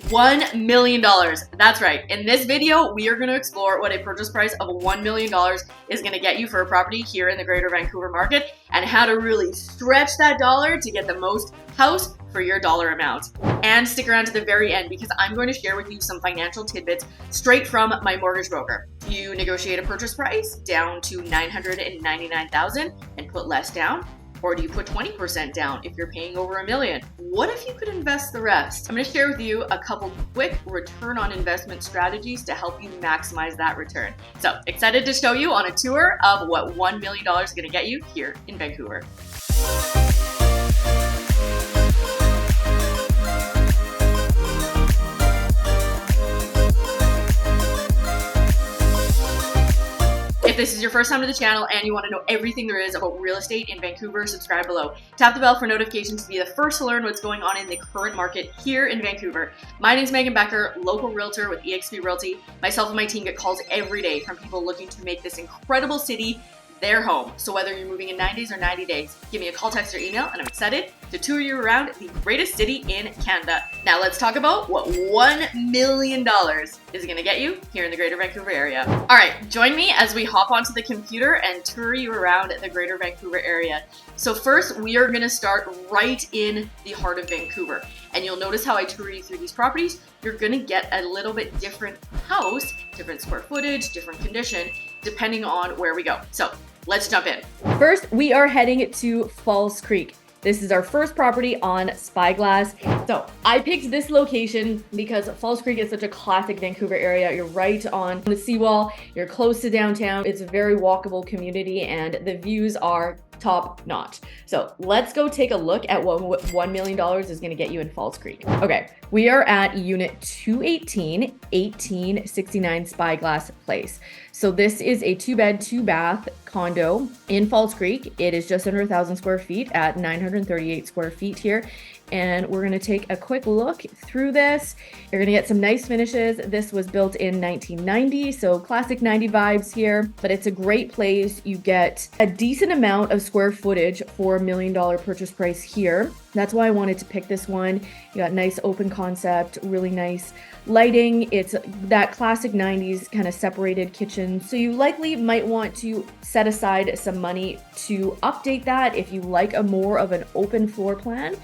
$1 million. That's right. In this video, we are going to explore what a purchase price of $1 million is going to get you for a property here in the Greater Vancouver market and how to really stretch that dollar to get the most house for your dollar amount. And stick around to the very end because I'm going to share with you some financial tidbits straight from my mortgage broker. You negotiate a purchase price down to $999,000 and put less down. Or do you put 20% down if you're paying over $1 million? What if you could invest the rest? I'm going to share with you a couple quick return on investment strategies to help you maximize that return. So excited to show you on a tour of what $1 million is going to get you here in Vancouver. If this is your first time to the channel and you want to know everything there is about real estate in Vancouver, subscribe below. Tap the bell for notifications to be the first to learn what's going on in the current market here in Vancouver. My name is Megan Becker, local realtor with eXp Realty. Myself and my team get calls every day from people looking to make this incredible city their home. So whether you're moving in 9 days or 90 days, give me a call, text, or email, and I'm excited to tour you around the greatest city in Canada. Now let's talk about what $1 million is gonna get you here in the Greater Vancouver area. All right, join me as we hop onto the computer and tour you around the Greater Vancouver area. So first, we are gonna start right in the heart of Vancouver. And you'll notice how I tour you through these properties. You're gonna get a little bit different house, different square footage, different condition, depending on where we go. So let's jump in. First, we are heading to Falls Creek. This is our first property on Spyglass. So I picked this location because Falls Creek is such a classic Vancouver area. You're right on the seawall, you're close to downtown. It's a very walkable community and the views are top notch. So let's go take a look at what $1 million is going to get you in Falls Creek. Okay, we are at unit 218, 1869 Spyglass Place. So this is a 2-bed, 2-bath condo in Falls Creek. It is just under 1,000 square feet at 938 square feet here. And we're gonna take a quick look through this. You're gonna get some nice finishes. This was built in 1990, so classic 90 vibes here, but it's a great place. You get a decent amount of square footage for $1 million purchase price here. That's why I wanted to pick this one. You got nice open concept, really nice lighting. It's that classic 90s kind of separated kitchen. So you likely might want to set aside some money to update that if you like a more of an open floor plan.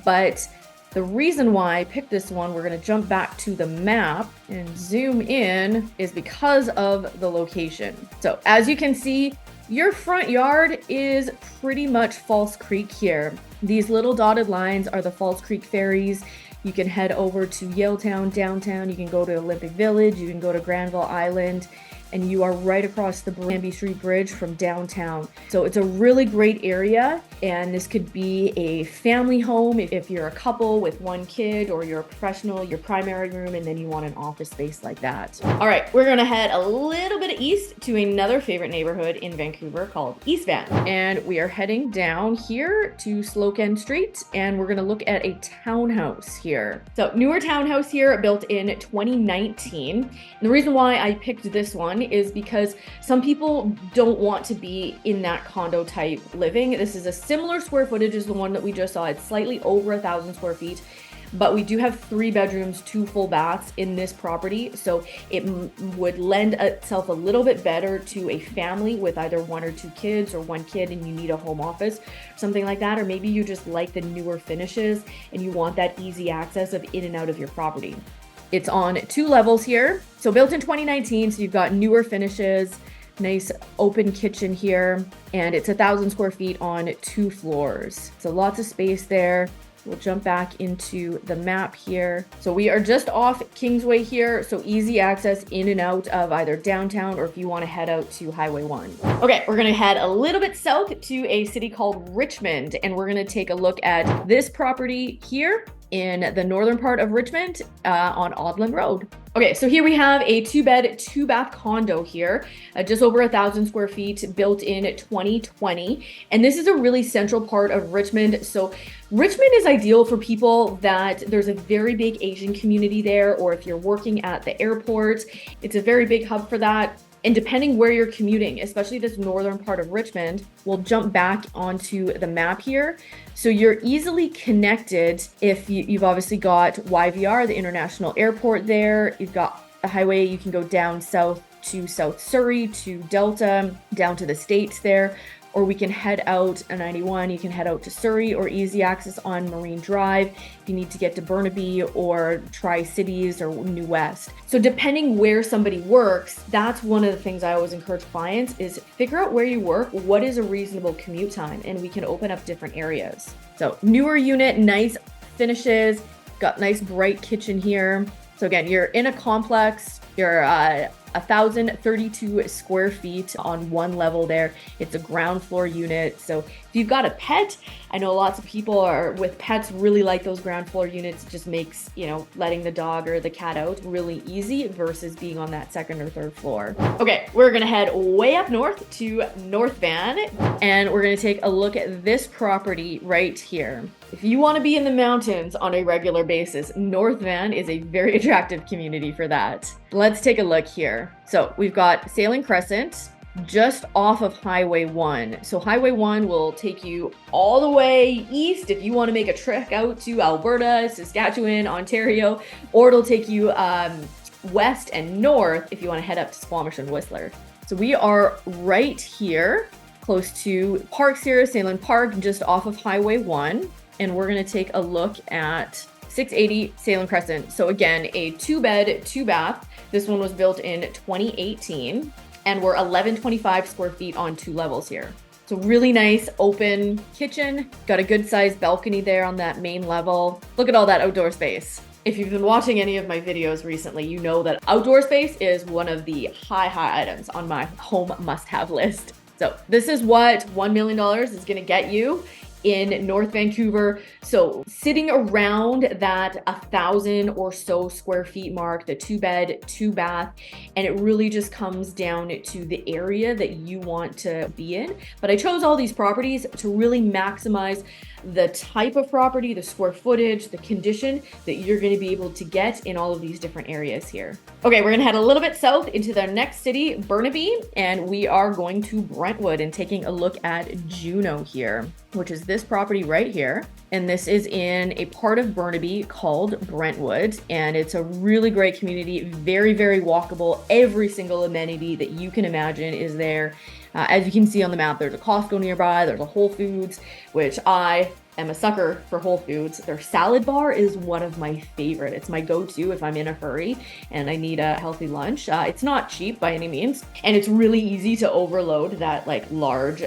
But the reason why I picked this one, we're going to jump back to the map and zoom in, is because of the location. So as you can see, your front yard is pretty much Falls Creek here. These little dotted lines are the Falls Creek ferries. You can head over to Yaletown, downtown. You can go to Olympic Village. You can go to Granville Island. And you are right across the Burnaby Street Bridge from downtown. So it's a really great area, and this could be a family home if you're a couple with one kid, or you're a professional, your primary room, and then you want an office space like that. All right, we're gonna head a little bit east to another favorite neighborhood in Vancouver called East Van. And we are heading down here to Slocan Street, and we're gonna look at a townhouse here. So newer townhouse here, built in 2019. And the reason why I picked this one is because some people don't want to be in that condo type living. This is a similar square footage as the one that we just saw. It's slightly over 1,000 square feet, but we do have 3 bedrooms, 2 full baths in this property. So it would lend itself a little bit better to a family with either 1 or 2 kids, or 1 kid and you need a home office, something like that. Or maybe you just like the newer finishes and you want that easy access of in and out of your property. It's on 2 levels here. So built in 2019, so you've got newer finishes, nice open kitchen here, and it's 1,000 square feet on 2 floors. So lots of space there. We'll jump back into the map here. So we are just off Kingsway here, so easy access in and out of either downtown or if you want to head out to Highway 1. Okay, we're gonna head a little bit south to a city called Richmond, and we're gonna take a look at this property here in the northern part of Richmond on Odland Road. Okay, so here we have a 2-bed, 2-bath condo here, just over 1,000 square feet, built in 2020. And this is a really central part of Richmond. So Richmond is ideal for people that there's a very big Asian community there, or if you're working at the airport, it's a very big hub for that. And depending where you're commuting, especially this northern part of Richmond, we'll jump back onto the map here. So you're easily connected if you've obviously got YVR, the international airport there. You've got a highway, you can go down south to South Surrey, to Delta, down to the States there. Or we can head out a 91, you can head out to Surrey, or easy access on Marine Drive if you need to get to Burnaby or Tri-Cities or New West. So depending where somebody works, that's one of the things I always encourage clients is figure out where you work, what is a reasonable commute time, and we can open up different areas. So newer unit, nice finishes, got nice bright kitchen here. So again, you're in a complex, you're 1,032 square feet on one level there. It's a ground floor unit. So if you've got a pet, I know lots of people are with pets really like those ground floor units. It just makes, letting the dog or the cat out really easy versus being on that second or third floor. Okay, we're gonna head way up north to North Van, and we're gonna take a look at this property right here. If you want to be in the mountains on a regular basis, North Van is a very attractive community for that. Let's take a look here. So we've got Sailing Crescent just off of Highway 1. So Highway 1 will take you all the way east if you want to make a trek out to Alberta, Saskatchewan, Ontario, or it'll take you west and north if you want to head up to Squamish and Whistler. So we are right here, close to parks here, Salem Park, just off of Highway 1. And we're going to take a look at 680 Salem Crescent. So again, a 2-bed, 2-bath. This one was built in 2018, and we're 1,125 square feet on 2 levels here. So really nice open kitchen, got a good sized balcony there on that main level. Look at all that outdoor space. If you've been watching any of my videos recently, you know that outdoor space is one of the high items on my home must-have list. So this is what $1 million is going to get you in North Vancouver. So sitting around that 1,000 or so square feet mark, the 2-bed, 2-bath, and it really just comes down to the area that you want to be in. But I chose all these properties to really maximize the type of property, the square footage, the condition that you're going to be able to get in all of these different areas here. Okay, we're going to head a little bit south into the next city, Burnaby, and we are going to Brentwood and taking a look at Juno here, which is this property right here. And this is in a part of Burnaby called Brentwood, and it's a really great community, very, very walkable. Every single amenity that you can imagine is there. As you can see on the map, there's a Costco nearby, there's a Whole Foods, which I am a sucker for Whole Foods. Their salad bar is one of my favorite. It's my go-to if I'm in a hurry and I need a healthy lunch. It's not cheap by any means, and it's really easy to overload that large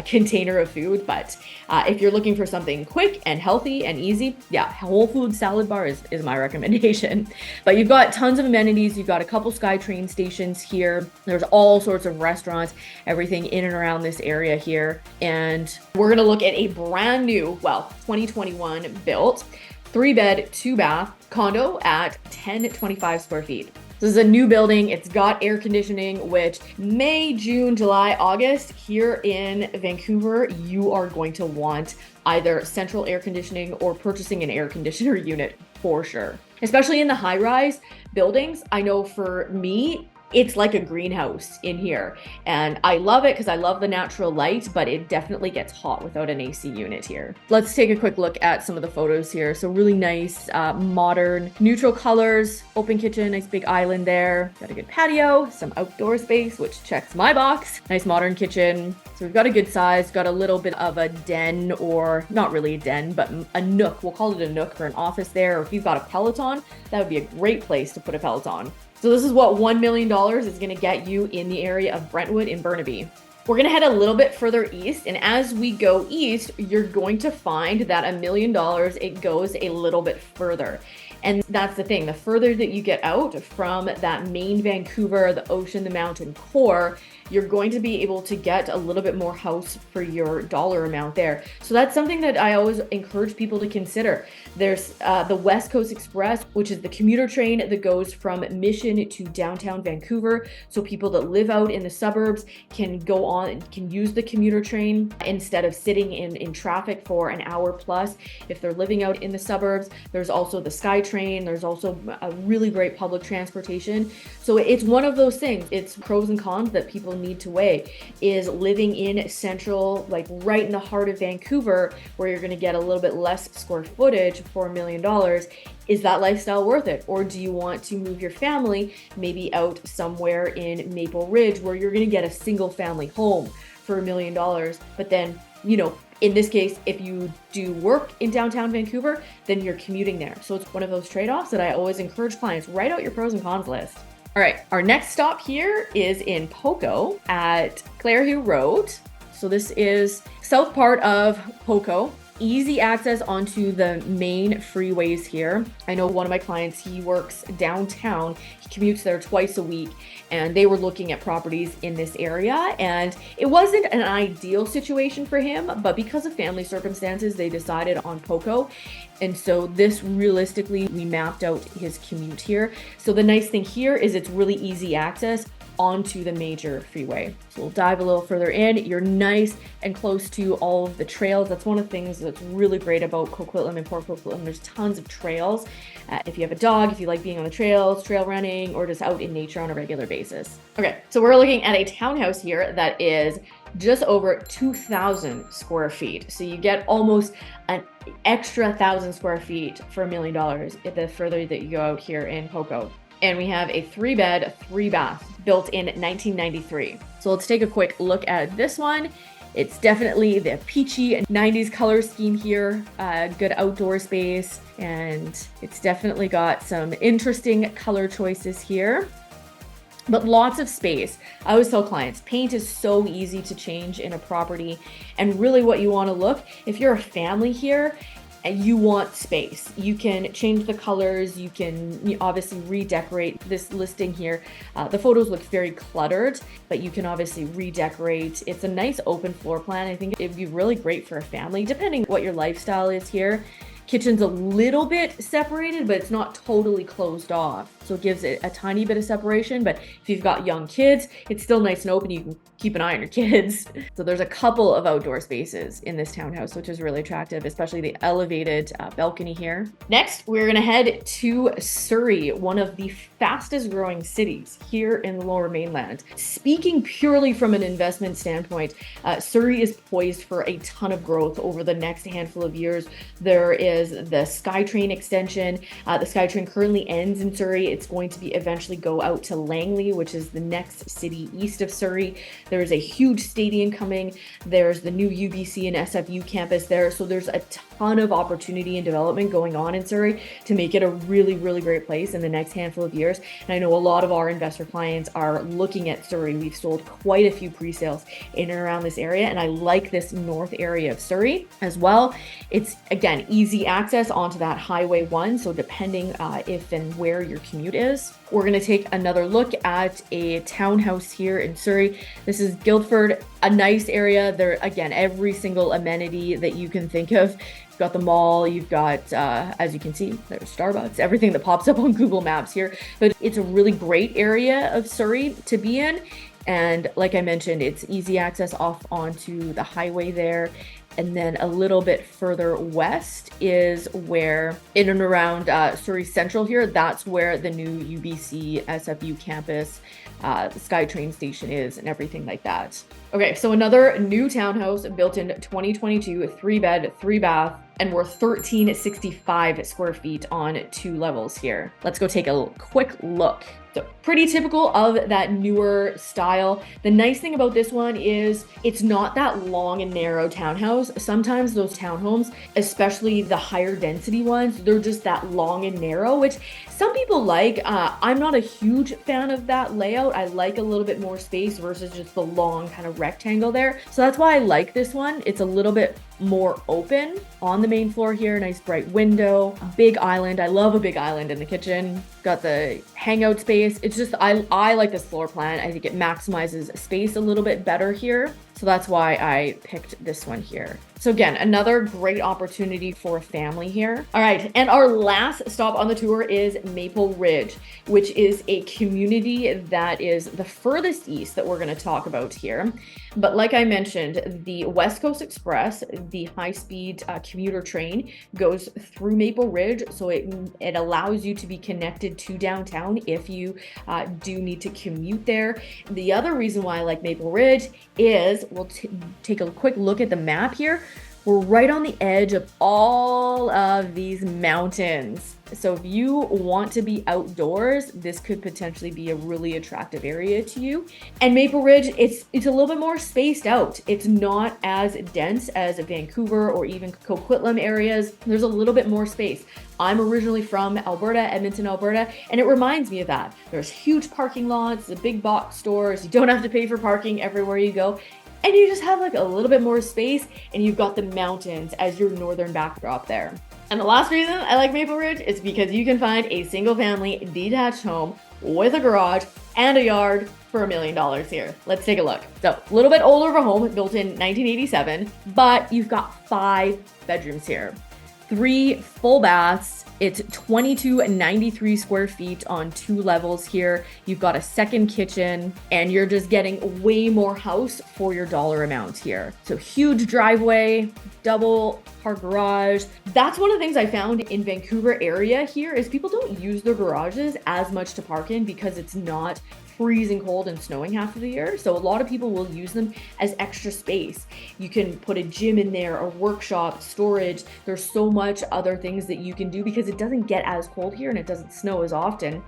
container of food. But if you're looking for something quick and healthy and easy, yeah, Whole Foods salad bar is my recommendation. But you've got tons of amenities. You've got a couple SkyTrain stations here. There's all sorts of restaurants, everything in and around this area here. And we're gonna look at a brand new, 2021 built 3-bed, 2-bath condo at 1025 square feet. This is a new building. It's got air conditioning, which May, June, July, August here in Vancouver, you are going to want either central air conditioning or purchasing an air conditioner unit for sure. Especially in the high-rise buildings. I know for me, it's like a greenhouse in here, and I love it because I love the natural light, but it definitely gets hot without an AC unit here. Let's take a quick look at some of the photos here. So really nice, modern, neutral colors, open kitchen, nice big island there. Got a good patio, some outdoor space, which checks my box. Nice modern kitchen. So we've got a good size, got a little bit of a den, or not really a den, but a nook. We'll call it a nook for an office there. Or if you've got a Peloton, that would be a great place to put a Peloton. So this is what $1 million is going to get you in the area of Brentwood in Burnaby. We're going to head a little bit further east, and as we go east, you're going to find that $1 million, it goes a little bit further. And that's the thing, the further that you get out from that main Vancouver, the ocean, the mountain core, you're going to be able to get a little bit more house for your dollar amount there. So that's something that I always encourage people to consider. There's the West Coast Express, which is the commuter train that goes from Mission to downtown Vancouver. So people that live out in the suburbs can use the commuter train instead of sitting in traffic for an hour plus if they're living out in the suburbs. There's also the SkyTrain. There's also a really great public transportation. So it's one of those things. It's pros and cons that people need to weigh. Is living in central, like right in the heart of Vancouver, where you're going to get a little bit less square footage for $1 million, is that lifestyle worth it? Or do you want to move your family maybe out somewhere in Maple Ridge where you're going to get a single family home for $1 million? But then, in this case, if you do work in downtown Vancouver, then you're commuting there. So it's one of those trade-offs that I always encourage clients, write out your pros and cons list. All right, our next stop here is in Poco at Clairview Road. So this is south part of Poco. Easy access onto the main freeways here. I know one of my clients, he works downtown. He commutes there twice a week, and they were looking at properties in this area, and it wasn't an ideal situation for him, but because of family circumstances, they decided on Poco. And so this realistically, we mapped out his commute here. So the nice thing here is it's really easy access onto the major freeway. So we'll dive a little further in. You're nice and close to all of the trails. That's one of the things that's really great about Coquitlam and Port Coquitlam. There's tons of trails. If you have a dog, if you like being on the trails, trail running, or just out in nature on a regular basis. Okay, so we're looking at a townhouse here that is just over 2,000 square feet. So you get almost an extra 1,000 square feet for $1 million the further that you go out here in Poco. And we have a 3-bed, 3-bath built in 1993. So let's take a quick look at this one. It's definitely the peachy 90s color scheme here, good outdoor space, and it's definitely got some interesting color choices here. But lots of space. I always tell clients, paint is so easy to change in a property. And really what you want to look, if you're a family here, and you want space, you can change the colors, you can obviously redecorate this listing here. The photos look very cluttered, but you can obviously redecorate. It's a nice open floor plan. I think it'd be really great for a family, depending what your lifestyle is here. Kitchen's a little bit separated, but it's not totally closed off. So it gives it a tiny bit of separation, but if you've got young kids, it's still nice and open. You can keep an eye on your kids. So there's a couple of outdoor spaces in this townhouse, which is really attractive, especially the elevated balcony here. Next, we're gonna head to Surrey, one of the fastest growing cities here in the Lower Mainland. Speaking purely from an investment standpoint, Surrey is poised for a ton of growth over the next handful of years. There is the SkyTrain extension. The SkyTrain currently ends in Surrey. It's going to be eventually go out to Langley, which is the next city east of Surrey. There's a huge stadium coming. There's the new UBC and SFU campus there. So there's a ton of opportunity and development going on in Surrey to make it a really, really great place in the next handful of years. And I know a lot of our investor clients are looking at Surrey. We've sold quite a few pre-sales in and around this area, and I like this north area of Surrey as well. It's, again, easy access onto that Highway 1, so depending if and where your commute is. We're going to take another look at a townhouse here in Surrey. This is Guildford, a nice area. There, again, every single amenity that you can think of. You've got the mall, you've got, as you can see, there's Starbucks, everything that pops up on Google Maps here. But it's a really great area of Surrey to be in. And like I mentioned, it's easy access off onto the highway there. And then a little bit further west is where, in and around Surrey Central here, that's where the new UBC SFU campus, the SkyTrain station is, and everything like that. Okay, so another new townhouse built in 2022, a 3-bed, 3-bath, and we're 1,365 square feet on 2 levels here. Let's go take a quick look. So pretty typical of that newer style. The nice thing about this one is it's not that long and narrow townhouse. Sometimes those townhomes, especially the higher density ones, they're just that long and narrow, which some people like. I'm not a huge fan of that layout. I like a little bit more space versus just the long kind of rectangle there. So that's why I like this one. It's a little bit more open on the main floor here. Nice bright window, big island. I love a big island in the kitchen. Got the hangout space. It's just, I like this floor plan. I think it maximizes space a little bit better here. So that's why I picked this one here. So again, another great opportunity for a family here. All right, and our last stop on the tour is Maple Ridge, which is a community that is the furthest east that we're going to talk about here. But like I mentioned, the West Coast Express, the high-speed commuter train, goes through Maple Ridge, so it allows you to be connected to downtown if you do need to commute there. The other reason why I like Maple Ridge is, we'll take a quick look at the map here. We're right on the edge of all of these mountains. So if you want to be outdoors, this could potentially be a really attractive area to you. And Maple Ridge, it's a little bit more spaced out. It's not as dense as Vancouver or even Coquitlam areas. There's a little bit more space. I'm originally from Alberta, Edmonton, Alberta, and it reminds me of that. There's huge parking lots, the big box stores. You don't have to pay for parking everywhere you go. And you just have like a little bit more space, and you've got the mountains as your northern backdrop there. And the last reason I like Maple Ridge is because you can find a single family detached home with a garage and a yard for $1 million here. Let's take a look. So a little bit older of a home, built in 1987, but you've got 5 bedrooms here. 3 full baths. It's 2293 square feet on 2 levels here. You've got a second kitchen, and you're just getting way more house for your dollar amount here. So huge driveway, double car garage. That's one of the things I found in Vancouver area here is people don't use their garages as much to park in because it's not freezing cold and snowing half of the year. So a lot of people will use them as extra space. You can put a gym in there, a workshop, storage. There's so much other things that you can do because it doesn't get as cold here and it doesn't snow as often.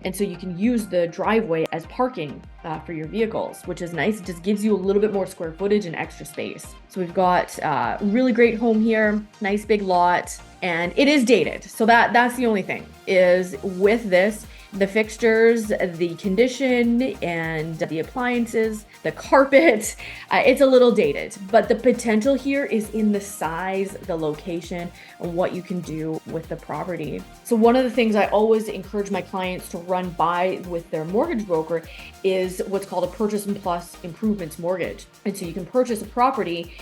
And so you can use the driveway as parking for your vehicles, which is nice. It just gives you a little bit more square footage and extra space. So we've got a really great home here, nice big lot, and it is dated. So that's the only thing is with this, the fixtures, the condition, and the appliances, the carpet, it's a little dated, but the potential here is in the size, the location, and what you can do with the property. So one of the things I always encourage my clients to run by with their mortgage broker is what's called a purchase and plus improvements mortgage. And so you can purchase a property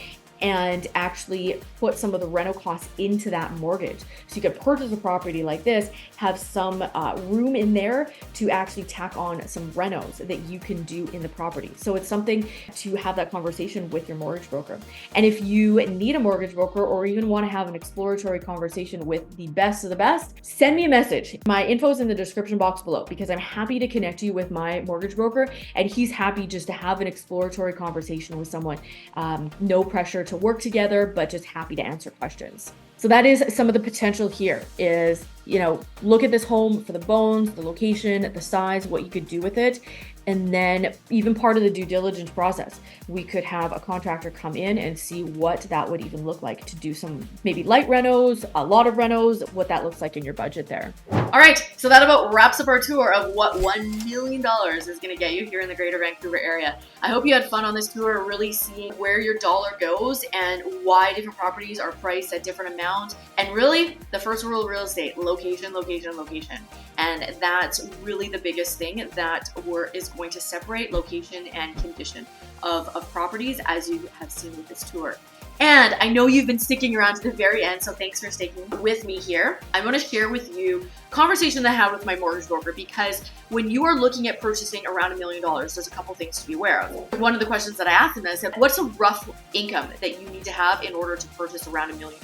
and actually put some of the rental costs into that mortgage. So you could purchase a property like this, have some room in there to actually tack on some renos that you can do in the property. So it's something to have that conversation with your mortgage broker. And if you need a mortgage broker or even want to have an exploratory conversation with the best of the best, send me a message. My info is in the description box below because I'm happy to connect you with my mortgage broker, and he's happy just to have an exploratory conversation with someone. No pressure to work together, but just happy to answer questions. So that is some of the potential here is, look at this home for the bones, the location, the size, what you could do with it. And then even part of the due diligence process, we could have a contractor come in and see what that would even look like to do some maybe light renos, a lot of renos, what that looks like in your budget there. All right, so that about wraps up our tour of what $1 million is going to get you here in the Greater Vancouver area. I hope you had fun on this tour, really seeing where your dollar goes and why different properties are priced at different amounts. And really, the first rule of real estate, location, location, location. And that's really the biggest thing that is going to separate location and condition of properties, as you have seen with this tour. And I know you've been sticking around to the very end, so thanks for sticking with me here. I want to share with you a conversation that I had with my mortgage broker, because when you are looking at purchasing around $1 million, there's a couple things to be aware of. One of the questions that I asked him, I said, what's a rough income that you need to have in order to purchase around $1 million?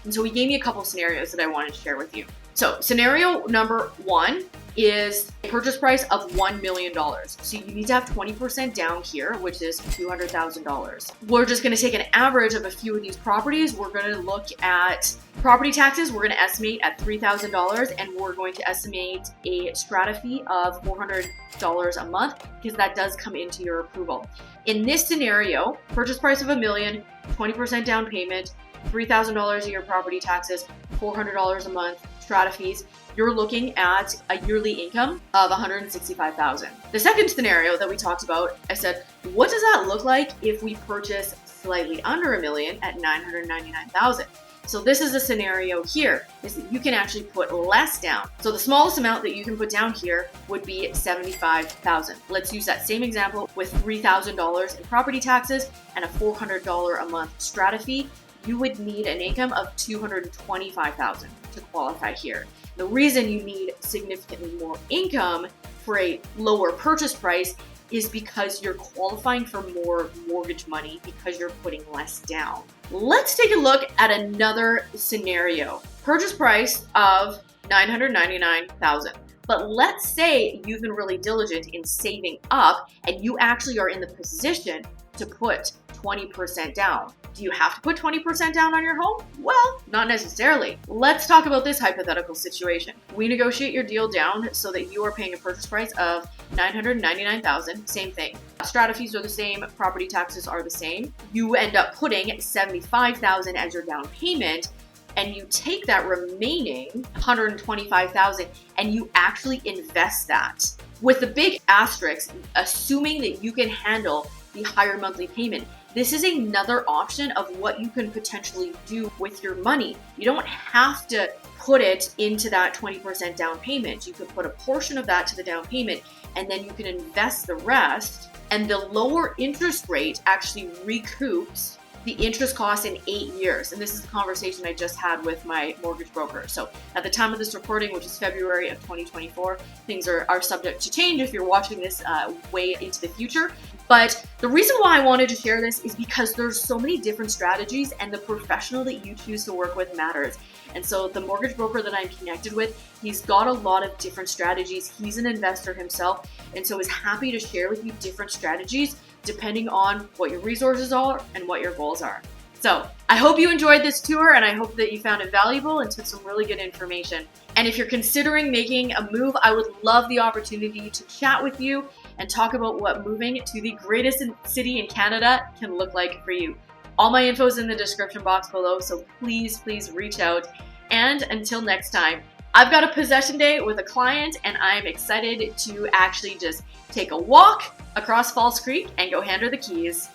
And so he gave me a couple scenarios that I wanted to share with you. So scenario number 1 is a purchase price of $1 million. So you need to have 20% down here, which is $200,000. We're just going to take an average of a few of these properties. We're going to look at property taxes. We're going to estimate at $3,000, and we're going to estimate a strata fee of $400 a month, because that does come into your approval. In this scenario, purchase price of $1 million, 20% down payment, $3,000 a year property taxes, $400 a month strata fees, you're looking at a yearly income of $165,000. The second scenario that we talked about, I said, what does that look like if we purchase slightly under $1 million at $999,000. So this is a scenario here, is that you can actually put less down. So the smallest amount that you can put down here would be $75,000. Let's use that same example with $3,000 in property taxes and a $400 a month strata fee. You would need an income of $225,000 to qualify here. The reason you need significantly more income for a lower purchase price is because you're qualifying for more mortgage money because you're putting less down. Let's take a look at another scenario. Purchase price of $999,000. But let's say you've been really diligent in saving up and you actually are in the position to put 20% down. Do you have to put 20% down on your home? Well, not necessarily. Let's talk about this hypothetical situation. We negotiate your deal down so that you are paying a purchase price of $999,000. Same thing. Strata fees are the same. Property taxes are the same. You end up putting $75,000 as your down payment, and you take that remaining $125,000 and you actually invest that. With the big asterisk, assuming that you can handle the higher monthly payment. This is another option of what you can potentially do with your money. You don't have to put it into that 20% down payment. You could put a portion of that to the down payment and then you can invest the rest, and the lower interest rate actually recoups the interest cost in 8 years. And this is a conversation I just had with my mortgage broker. So at the time of this recording, which is February of 2024, things are subject to change if you're watching this way into the future. But the reason why I wanted to share this is because there's so many different strategies and the professional that you choose to work with matters. And so the mortgage broker that I'm connected with, he's got a lot of different strategies. He's an investor himself, and so is happy to share with you different strategies depending on what your resources are and what your goals are. So I hope you enjoyed this tour, and I hope that you found it valuable and took some really good information. And if you're considering making a move, I would love the opportunity to chat with you and talk about what moving to the greatest city in Canada can look like for you. All my info is in the description box below, so please reach out. And until next time, I've got a possession day with a client, and I'm excited to actually just take a walk across Falls Creek and go hand her the keys.